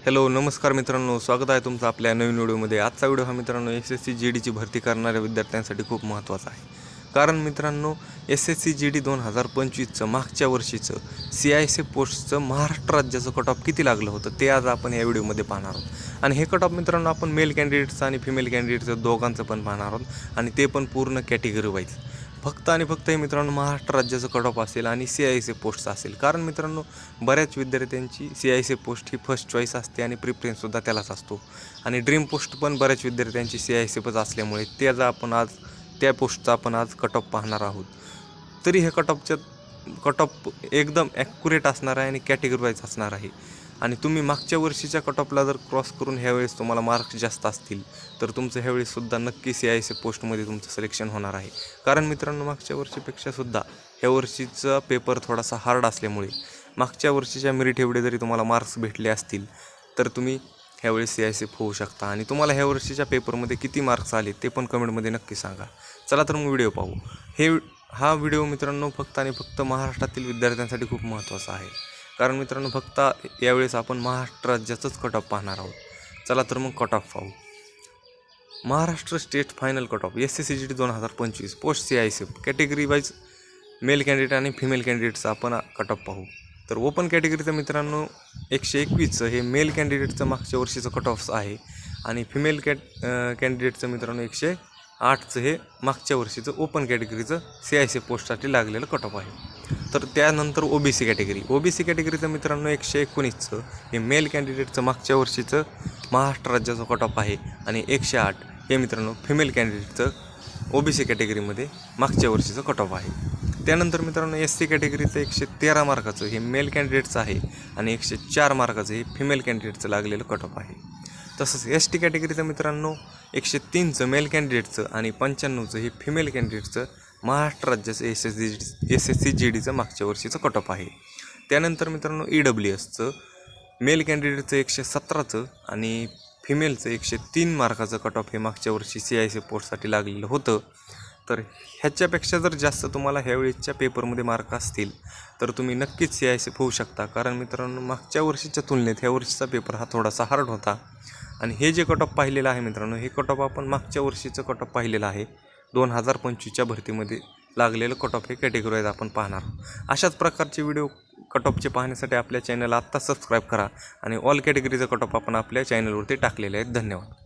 Hello नमस्कार मित्रांनो, स्वागत आहे तुमचं आपल्या नवीन व्हिडिओमध्ये। आजचा व्हिडिओ हा मित्रांनो SSC GDची भरती करणाऱ्या विद्यार्थ्यांसाठी खूप महत्त्वाचा आहे। कारण मित्रांनो SSC GD 2025चं मागच्या वर्षीचं CISF पोस्टचं महाराष्ट्र राज्याचं कट ऑफ किती लागलं होतं ते आज आपण या व्हिडिओमध्ये पाहणार आहोत। आणि हे कट ऑफ मित्रांनो आपण मेल कॅन्डिडेट्सचं आणि फिमेल कॅन्डिडेट्सचं दोघांचं पण पाहणार आहोत आणि ते पण पूर्ण कॅटेगरी वाईज। फक्त आणि फक्त हे मित्रांनो महाराष्ट्र राज्याचं कट ऑफ असेल आणि CISF पोस्टचं असेल। कारण मित्रांनो बऱ्याच विद्यार्थ्यांची CISF पोस्ट ही फर्स्ट चॉईस असते आणि प्रिफरन्ससुद्धा त्यालाच असतो आणि ड्रीम पोस्ट पण बऱ्याच विद्यार्थ्यांची CISFच असल्यामुळे त्या पोस्टचा आपण आज कट ऑफ पाहणार आहोत। तरी हे कट ऑफ एकदम ॲक्युरेट असणार आहे आणि कॅटेगरी वाईज असणार आहे। आणि तुम्ही मागच्या वर्षीच्या कट ऑफला जर क्रॉस करून ह्यावेळेस तुम्हाला मार्क्स जास्त असतील तर तुमचं ह्यावेळेससुद्धा नक्की CISF पोस्टमध्ये तुमचं सिलेक्शन होणार आहे। कारण मित्रांनो मागच्या वर्षीपेक्षासुद्धा ह्या वर्षीचा पेपर थोडासा हार्ड असल्यामुळे मागच्या वर्षीच्या मेरिट एवढे जरी तुम्हाला मार्क्स भेटले असतील तर तुम्ही ह्यावेळेस CISF होऊ शकता। आणि तुम्हाला ह्या वर्षीच्या पेपरमध्ये किती मार्क्स आले ते पण कमेंटमध्ये नक्की सांगा। चला तर मग व्हिडिओ पाहू। हा व्हिडिओ मित्रांनो फक्त आणि फक्त महाराष्ट्रातील विद्यार्थ्यांसाठी खूप महत्त्वाचा आहे। कारण मित्रांनो फक्त यावेळेस आपण महाराष्ट्र राज्याचंच कट ऑफ पाहणार आहोत। चला तर मग कट ऑफ पाहू। Maharashtra state final cut off SSC GD 2025 post CISF category wise mail candidate आणि फिमेल कॅन्डिडेटचं आपण कट ऑफ पाहू। तर ओपन कॅटेगरीचं मित्रांनो 121चं हे मेल कॅन्डिडेटचं मागच्या वर्षीचं कट ऑफ आहे आणि फिमेल कॅन्डिडेटचं मित्रांनो 108चं हे मागच्या वर्षीचं ओपन कॅटेगरीचं CISF पोस्टसाठी लागलेलं कट ऑफ आहे। तर त्यानंतर OBC कॅटेगरीचं मित्रांनो 119चं हे मेल कॅन्डिडेटचं मागच्या वर्षीचं महाराष्ट्र राज्याचं कट ऑफ आहे आणि 108 हे मित्रांनो फिमेल कॅन्डिडेटचं OBC कॅटेगरीमध्ये मागच्या वर्षीचं कट ऑफ आहे। त्यानंतर मित्रांनो SC कॅटेगरीचं 113 मार्काचं हे मेल कॅन्डिडेटचं आहे आणि 104 मार्काचं हे फिमेल कॅन्डिडेटचं लागलेलं कट ऑफ आहे। तसंच ST कॅटेगरीचं मित्रांनो 103चं मेल कॅन्डिडेटचं आणि 95चं हे फिमेल कॅन्डिडेटचं महाराष्ट्र राज्याचं SSC GDचं मागच्या वर्षीचं कट ऑफ आहे। त्यानंतर मित्रांनो EWSचं मेल कॅन्डिडेटचं 117चं आणि फिमेलचं 103 मार्काचं कट ऑफ हे मागच्या वर्षी CISF पोस्टसाठी लागलेलं होतं। तर ह्याच्यापेक्षा जर जास्त तुम्हाला ह्यावेळेसच्या पेपरमध्ये मार्क असतील तर तुम्ही नक्कीच CISF होऊ शकता। कारण मित्रांनो मागच्या वर्षीच्या तुलनेत ह्या वर्षीचा पेपर हा थोडासा हार्ड होता आणि हे जे कट ऑफ पाहिलेलं आहे मित्रांनो हे कट ऑफ आपण मागच्या वर्षीचं कट ऑफ पाहिलेलं आहे। 2025च्या भरतीमध्ये लागलेलं कट ऑफ हे कॅटेगरी वाईज आपण पाहणार। अशाच प्रकारचे व्हिडिओ कट ऑफचे पाहण्यासाठी आपल्या चॅनलला आत्ता सबस्क्राईब करा आणि ऑल कॅटेगरीचं कट ऑफ आपण आपल्या चॅनलवरती टाकलेले आहेत। धन्यवाद।